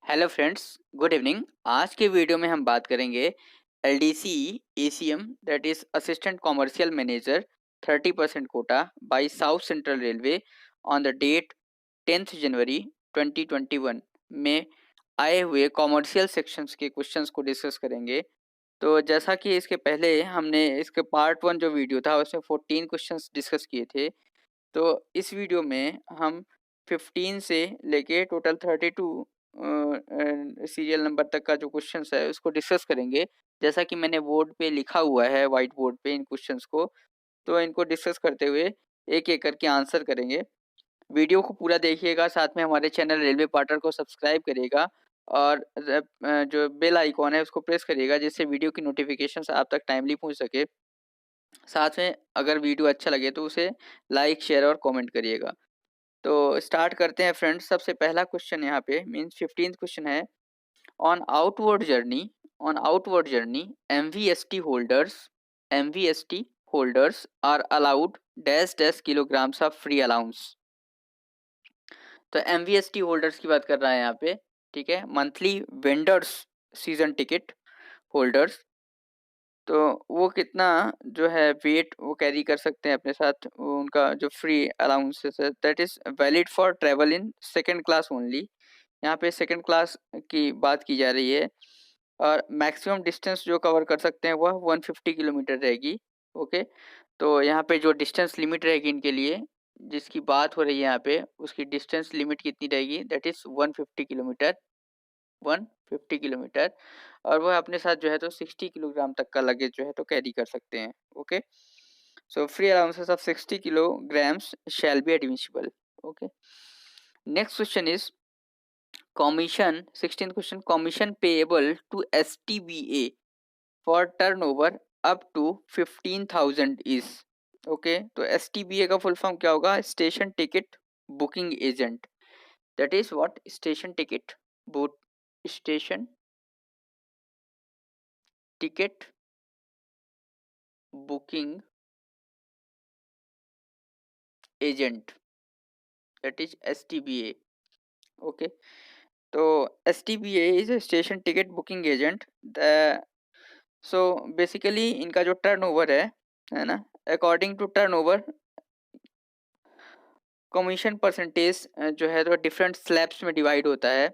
Hello friends, good evening. आज के video में हम बात करेंगे LDC ACM that is assistant commercial manager 30% quota by South Central Railway on the date 10th January 2021 में आए हुए कॉमर्शियल सेक्शंस के क्वेश्चंस को डिस्कस करेंगे। तो जैसा कि इसके पहले हमने इसके पार्ट 1 जो वीडियो था उसमें 14 क्वेश्चंस डिस्कस किए थे। तो इस वीडियो में हम 15 से लेके टोटल 32 सीरियल नंबर तक का जो क्वेश्चंस है उसको डिस्कस करेंगे। जैसा कि मैंने बोर्ड पे लिखा हुआ है वाइट बोर्ड पे इन क्वेश्चंस को, तो इनको डिस्कस करते हुए एक एक करके आंसर करेंगे। वीडियो को पूरा देखिएगा, साथ में हमारे चैनल रेलवे पार्टनर को सब्सक्राइब करिएगा और जो बेल आइकॉन है उसको प्रेस करिएगा जिससे वीडियो की नोटिफिकेशंस आप तक टाइमली पहुंच सके। साथ में अगर वीडियो अच्छा लगे तो उसे लाइक शेयर और कमेंट करिएगा। तो स्टार्ट करते हैं फ्रेंड्स। सबसे पहला क्वेश्चन यहाँ पे मीन्स 15th क्वेश्चन है। On outward journey MVST holders are allowed dash dash kilograms of free allowance. तो एमवीएसटी होल्डर्स की बात कर रहा है यहाँ पे, ठीक है, monthly vendors season ticket holders. तो वो कितना जो है वेट वो कैरी कर सकते हैं अपने साथ, वो उनका जो फ्री अलाउंसेस है that is valid for travel in second class only. यहाँ पे सेकंड क्लास की बात की जा रही है और मैक्सिमम डिस्टेंस जो कवर कर सकते हैं वह 150 किलोमीटर रहेगी। ओके, तो यहाँ पे जो डिस्टेंस लिमिट रहेगी इनके लिए जिसकी बात हो रही है यहाँ पे, उसकी डिस्टेंस लिमिट कितनी रहेगी दैट इज 150 किलोमीटर। 150 किलोमीटर, और वह अपने साथ जो है तो 60 किलोग्राम तक का लगेज जो है तो कैरी कर सकते हैं। Okay, so free allowances of 60 kilograms shall be admissible. Okay, next question is commission 16th question, commission payable to STBA for turnover up to 15,000 is. Okay, तो एसटीबीए का फुल फॉर्म क्या होगा? Station ticket booking agent. That is what? Station ticket book station ticket booking agent, that is STBA. Okay, तो STBA is station ticket booking agent. So basically इनका जो turnover है ना, according to turnover commission percentage जो है तो different slabs में divide होता है।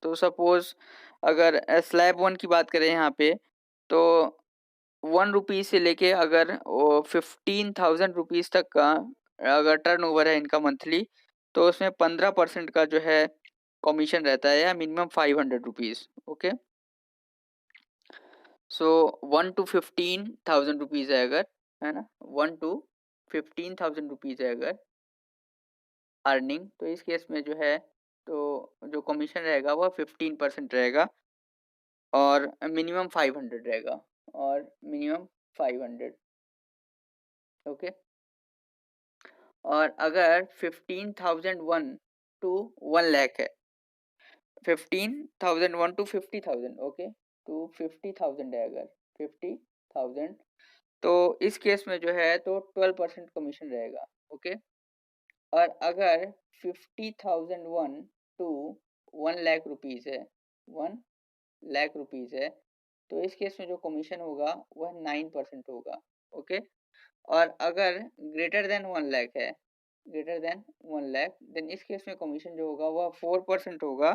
तो सपोज अगर स्लैब 1 की बात करें यहाँ पे, तो 1 रुपीज से लेके अगर 15,000 रुपीज तक का अगर टर्नओवर है इनका मंथली, तो उसमें 15% का जो है कमीशन रहता है, या minimum 500 rupees. Okay, so 1 to 15,000 rupees है अगर, है ना, 1 to 15,000 रुपीज है अगर अर्निंग, तो इस केस में जो है तो जो कमीशन रहेगा वह 15% रहेगा और मिनिमम 500 रहेगा, और मिनिमम 500। ओके, और अगर 15,001 टू 1 लाख है, 15,001 टू 50,000, ओके, टू 50,000 है अगर 50,000, तो इस केस में जो है तो 12% कमीशन रहेगा। ओके, और अगर 50,001 टू 1 लाख रुपीज है, 1 लाख रुपीज है, तो इस केस में जो कमीशन होगा वह 9% होगा। ओके, और अगर ग्रेटर देन 1 लाख है, ग्रेटर देन 1 लाख, देन इस केस में कमीशन जो होगा वह 4% होगा,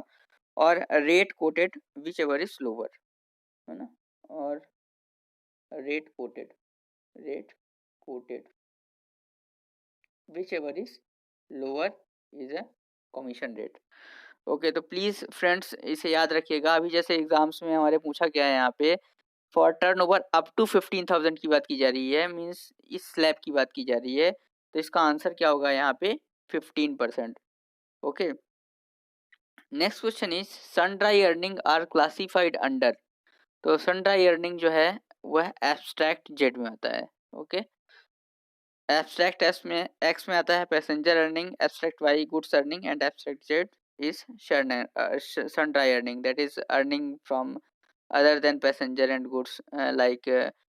और rate coated which ever is lower, है ना, और rate coated which ever is lower is a commission rate. Okay, तो प्लीज फ्रेंड्स इसे याद रखिएगा। अभी जैसे एग्जाम्स में हमारे पूछा गया है यहाँ पे फॉर टर्नओवर अप टू 15,000 की बात की जा रही है, मींस इस स्लैब की बात की जा रही है, तो इसका आंसर क्या होगा यहाँ पे? 15%। Okay, next question is sundry earning are classified under. तो सन ड्राई अर्निंग जो है वह एब्स्ट्रैक्ट जेड में आता है। ओके, एब्स्ट्रैक्ट एक्स में आता है passenger earning, abstract Y goods earning, and abstract Z is sundry earning that is earning from other than passenger and goods, like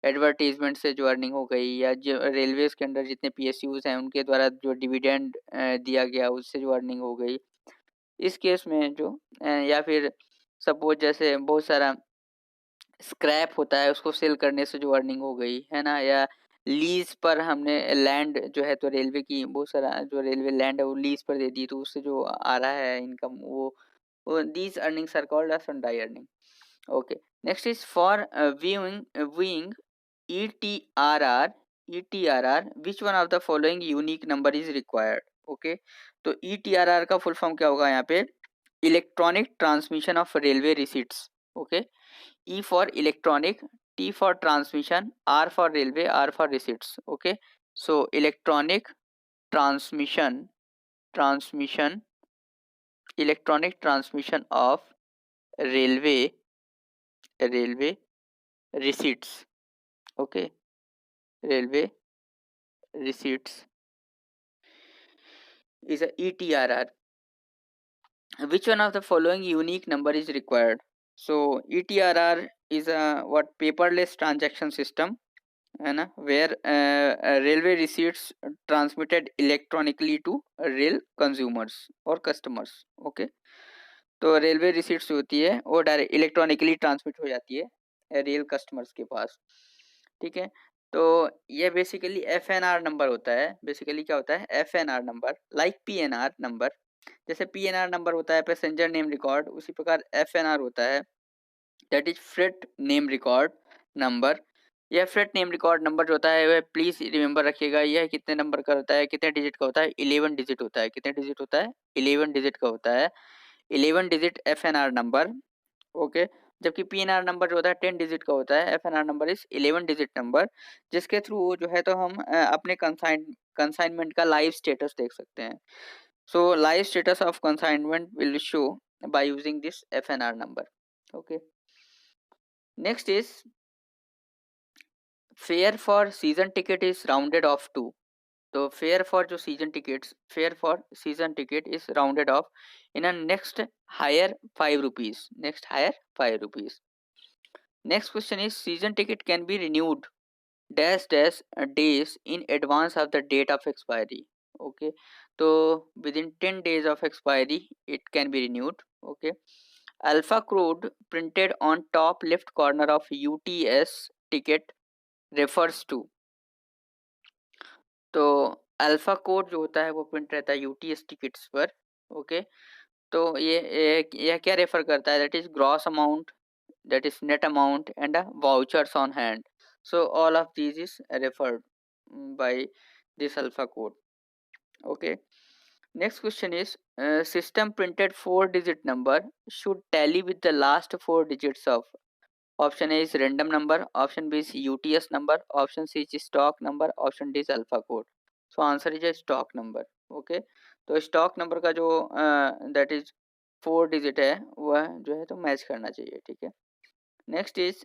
advertisement से जो अर्निंग हो गई, या जो रेलवेज के अंदर जितने पीएसयूज हैं उनके द्वारा जो डिविडेंड दिया गया उससे जो अर्निंग हो गई, इस केस में जो या फिर सपोज जैसे बहुत सारा स्क्रैप होता है, उसको सेल करने से जो अर्निंग हो गई है ना, या लीज पर हमने लैंड जो है तो रेलवे की बहुत सारा जो रेलवे लैंड है वो लीज पर दे दी, तो उससे जो आ रहा है इनकम, वो these earnings are called as sundry earning. Okay. Next is for viewing ETRR. ETRR. Which one of the following unique number is required? Okay. तो ETRR का फुल फॉर्म क्या होगा यहाँ पे? Electronic transmission of railway receipts. Okay. E for electronic, T for transmission, R for railway, R for receipts. Okay. So electronic transmission, transmission, electronic transmission of railway, railway receipts. Okay, railway receipts is a ETRR. Which one of the following unique number is required? So ETRR is a what paperless transaction system, है ना, where railway receipts transmitted electronically to rail consumers or customers. Okay, तो railway receipts होती है वो direct electronically transmit हो जाती है rail customers के पास. ठीक है. तो ये बेसिकली FNR नंबर होता है. बेसिकली क्या होता है? FNR number, like PNR number. जैसे PNR नंबर होता है पैसेंजर नेम रिकॉर्ड, उसी प्रकार FNR होता है, that is freight name record number. यह फ्रेट नेम रिकॉर्ड नंबर जो होता है वह प्लीज रिमेंबर रखिएगा, यह कितने नंबर का होता है, कितने डिजिट का होता है? 11 डिजिट होता है. कितने डिजिट होता है? 11 डिजिट का होता है. 11 डिजिट FNR नंबर. ओके. जबकि PNR नंबर जो होता है 10 डिजिट का होता है. FNR number is 11 digit number, जिसके थ्रू जो है तो हम अपने कंसाइनमेंट का लाइव स्टेटस देख सकते हैं. So live status of consignment will show by using this FNR number. Okay. Next is fare for season ticket is rounded off to. तो फेयर फॉर जो season tickets, fare for season ticket is rounded off in a next higher 5 rupees, next higher 5 rupees. Next question is season ticket can be renewed dash dash days in advance of the date of expiry. Okay, so within 10 days of expiry it can be renewed. Okay, alpha code printed on top left corner of UTS ticket refers to. तो alpha code जो होता है वो print रहता है UTS tickets पर. Okay. तो ये क्या रेफर करता है? That is gross amount, that is net amount and vouchers on hand. So all of these is referred by this alpha code. Okay. Next question is system printed 4 digit number should tally with the last 4 digits of. Option A is random number, option B is UTS number, option C is stock number, option D is alpha code. So answer is a stock number. Okay. तो stock number का जो that is 4 digit है वह जो है तो match करना चाहिए. ठीक है. Next is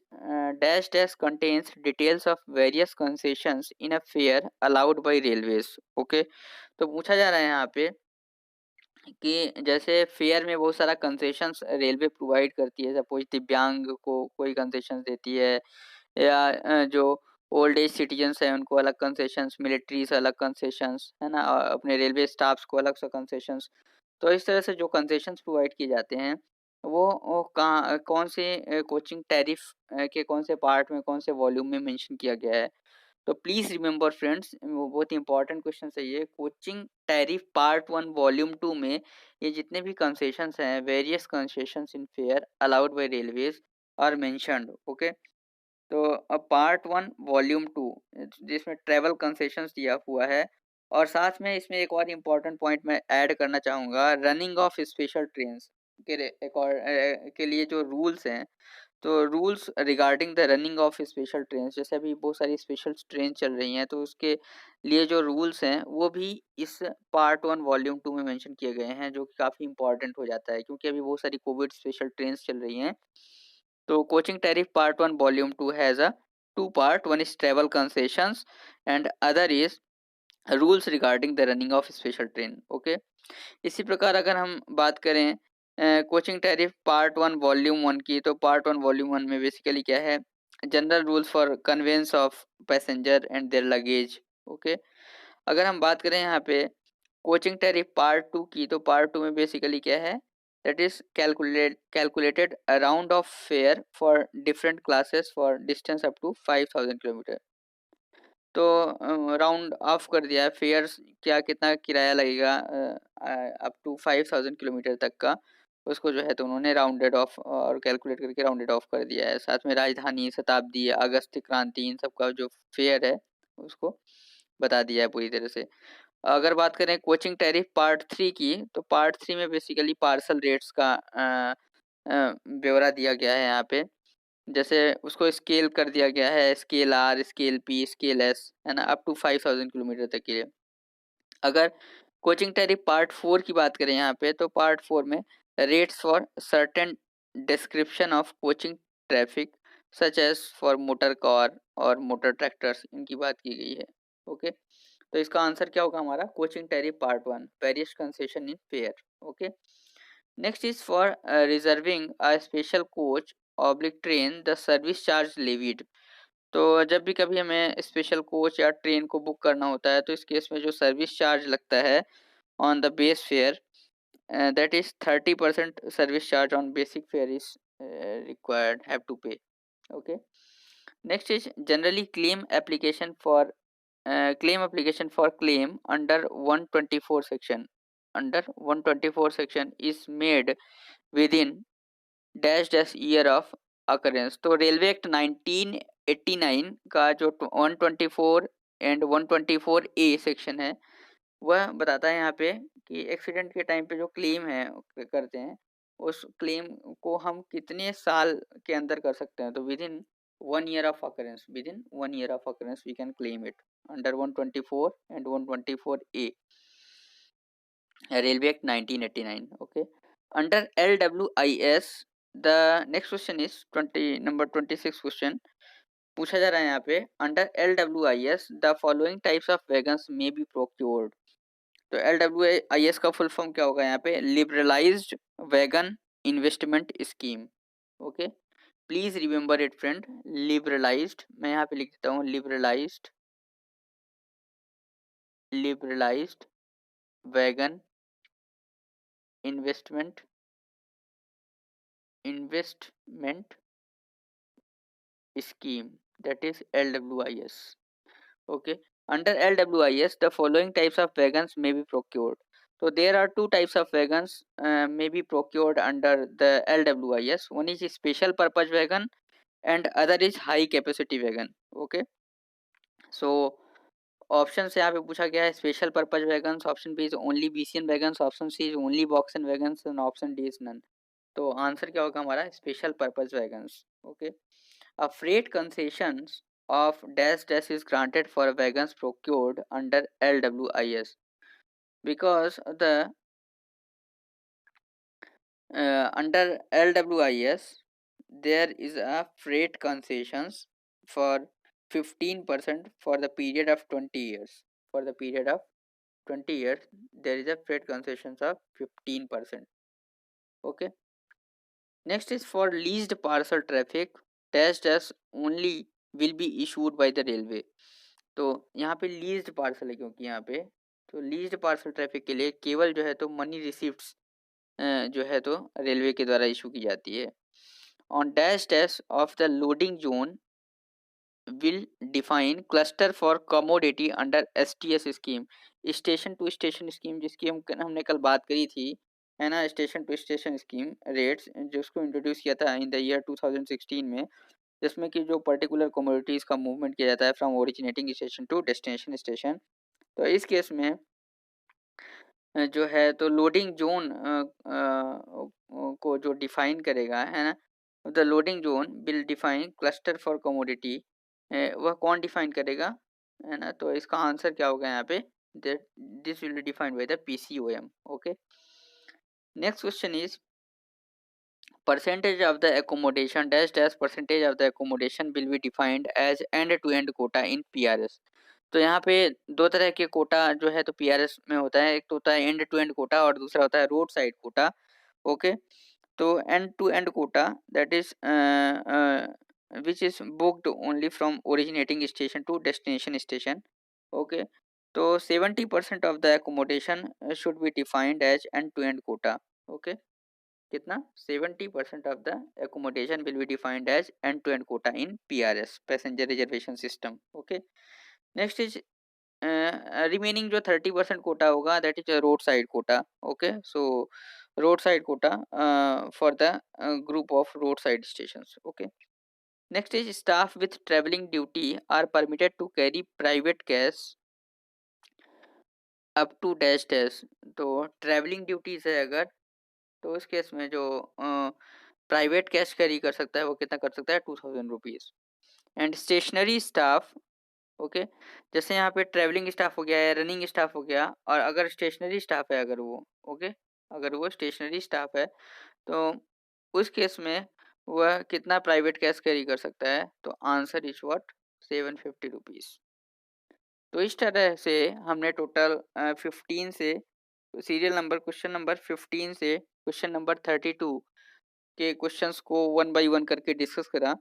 dash dash contains details of various concessions in a fare allowed by railways. Okay, तो पूछा जा रहा है यहाँ पे कि जैसे फेयर में बहुत सारा कंसेशंस रेलवे प्रोवाइड करती है. सपोज दिव्यांग को कोई कंसेशंस देती है, या जो ओल्ड एज सिटीजन्स हैं उनको अलग कंसेशंस, मिलिट्री से अलग कंसेशंस, है ना, और अपने रेलवे स्टाफ्स को अलग से कंसेशंस. तो इस तरह से जो कंसेशंस प्रोवाइड किए जाते हैं वो कहाँ कौन से कोचिंग टैरिफ के कौन से पार्ट में, कौन से वॉल्यूम में मेंशन किया गया है? तो प्लीज रिमेंबर फ्रेंड्स, वो बहुत ही इंपॉर्टेंट क्वेश्चन है ये. कोचिंग टैरिफ पार्ट 1 वॉल्यूम 2 में ये जितने भी कंसेशंस हैं, various concessions in fare allowed by railways are mentioned. Okay. तो अब पार्ट 1 वॉल्यूम 2 जिसमें ट्रैवल कंसेशंस दिया हुआ है, और साथ में इसमें एक और इम्पॉर्टेंट पॉइंट मैं ऐड करना चाहूँगा, रनिंग ऑफ स्पेशल ट्रेन्स के लिए जो रूल्स हैं. तो rules regarding the running of special trains, जैसे अभी बहुत सारी स्पेशल ट्रेन चल रही हैं, तो उसके लिए जो रूल्स हैं वो भी इस पार्ट 1 वॉल्यूम 2 में मेंशन किए गए हैं, जो कि काफ़ी इंपॉर्टेंट हो जाता है क्योंकि अभी बहुत सारी कोविड स्पेशल ट्रेन्स चल रही हैं. तो coaching tariff part 1 volume 2 has a 2 part. One is travel concessions and other is rules regarding the running of special train. Okay. इसी प्रकार अगर हम बात करें कोचिंग टैरिफ पार्ट 1 वॉल्यूम 1 की, तो पार्ट 1 वॉल्यूम 1 में बेसिकली क्या है? General rules for conveyance of passenger and their luggage. Okay. अगर हम बात करें यहाँ पे कोचिंग टैरिफ पार्ट 2 की, तो पार्ट 2 में बेसिकली क्या है, that is calculated around of fare for different classes for distance up to 5000 kilometre. तो राउंड ऑफ कर दिया है फेयर्स, क्या कितना किराया लगेगा अप टू 5000 किलोमीटर तक का, उसको जो है तो उन्होंने राउंडेड ऑफ और कैलकुलेट करके राउंडेड ऑफ कर दिया है। साथ में राजधानी, शताब्दी, अगस्त क्रांति, इन सब का जो फेयर है उसको बता दिया है पूरी तरह से। अगर बात करें कोचिंग टैरिफ पार्ट 3 की, तो पार्ट 3 में बेसिकली पार्सल रेट्स का ब्यौरा दिया गया है यहाँ पे। जैसे उसको स्केल कर दिया गया है, scale R, scale P, scale S, है ना, अप टू 5000 किलोमीटर तक के लिए। अगर कोचिंग टैरिफ पार्ट 4 की बात करें यहाँ पे, तो पार्ट 4 में rates for certain description of coaching traffic such as for motor car और मोटर ट्रैक्टर्स, इनकी बात की गई है। ओके, तो इसका आंसर क्या होगा हमारा, coaching tariff part 1, various concession in fair. Okay, next is for reserving a special coach oblique train the service charge levied. तो जब भी कभी हमें स्पेशल कोच या ट्रेन को बुक करना होता है, तो इस केस में जो सर्विस चार्ज लगता है on the base fare, that is 30% service charge on basic fare is required have to pay. Okay, next is generally claim application for claim under 124 section, under 124 section is made within dash dash year of occurrence। तो railway act 1989 का जो 124 and 124 A section है, वह बताता है यहाँ पे कि एक्सीडेंट के टाइम पे जो क्लेम है करते हैं, उस क्लेम को हम कितने साल के अंदर कर सकते हैं। तो within 1 year of occurrence, within 1 year of occurrence we can claim it under 124 and 124 A, railway act 1989। Okay, under LWIS the next question is 26 question पूछा जा रहा है यहाँ पे, अंडर LWIS the following types of wagons may be procured. तो LWIS का full form क्या होगा यहाँ पे, liberalised wagon investment scheme. Okay, please remember it friend, liberalised, मैं यहाँ पे लिख देता हूँ liberalised wagon investment scheme, that is LWIS। okay, under LWIS the following types of wagons may be procured। so there are two types of wagons may be procured under the LWIS, one is special purpose wagon and other is high capacity wagon। okay, so option से यहाँ पे पूछा गया है special purpose wagons, option B is only BCN wagons, option C is only BOXN wagons and option D is none. तो answer क्या होगा हमारा, special purpose wagons. Okay, a freight concessions of dash dash is granted for wagons procured under LWIS because the under LWIS there is a freight concessions for 15% for the period of 20 years, for the period of 20 years there is a freight concessions of 15%। okay, next is for leased parcel traffic dash dash only will be issued by the railway। तो यहाँ पे leased parcel है, क्योंकि यहाँ पे तो leased parcel traffic के लिए केवल जो है तो मनी रिसिप्ट्स जो है तो रेलवे के द्वारा इशू की जाती है। On dash dash of the loading zone will define cluster for commodity under STS scheme, station to station scheme, जिसकी हमने कल बात करी थी, है ना, station to station scheme rates, जिसको इंट्रोड्यूस किया था इन द ईयर 2016 में, जिसमें कि जो पर्टिकुलर कमोडिटीज़ का मूवमेंट किया जाता है from originating station to destination station. तो इस केस में जो है तो लोडिंग जोन को जो डिफाइन करेगा, है ना, the loading zone will define cluster for commodity, वह कौन डिफाइन करेगा, है ना। तो इसका आंसर क्या होगा यहाँ पे, that this will be defined by the PCOM। Okay, next question is percentage of the accommodation dash dash percentage of the accommodation will be defined as end to end quota in PRS। तो यहाँ पे दो तरह के कोटा जो है तो PRS में होता है, एक तो होता है एंड टू एंड कोटा और दूसरा होता है रोड साइड कोटा। ओके, तो end to end quota that is which is booked only from originating station to destination station. Okay, तो 70% of the accommodation should be defined as end to end quota. Okay, कितना? 70% of the accommodation will be defined as end to end quota in PRS, passenger reservation system. Okay, next is remaining जो 30% quota होगा, that is road side quota. Okay, so road side quota for the group of road side stations. Okay, next is staff with travelling duty are permitted to carry private cash up to dash dash. तो travelling duties है अगर, तो उस case में जो private cash carry कर सकता है वो कितना कर सकता है? 2000 rupees. And stationery staff, okay, जैसे यहाँ पे ट्रेवलिंग स्टाफ हो गया या रनिंग स्टाफ हो गया, और अगर स्टेशनरी स्टाफ है अगर वो, ओके, अगर वो स्टेशनरी स्टाफ है तो उस केस में वह कितना प्राइवेट कैश कैरी कर सकता है? तो आंसर इज व्हाट? 750 रुपीज। तो इस तरह से हमने टोटल 15 से सीरियल नंबर क्वेश्चन नंबर 15 से क्वेश्चन नंबर 32 के क्वेश्चंस को वन बाय वन करके डिस्कस करा।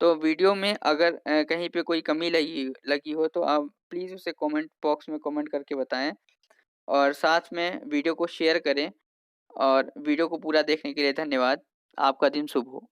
तो वीडियो में अगर कहीं पे कोई कमी लगी लगी हो तो आप प्लीज़ उसे कमेंट बॉक्स में कमेंट करके बताएं, और साथ में वीडियो को शेयर करें। और वीडियो को पूरा देखने के लिए धन्यवाद। आपका दिन शुभ हो।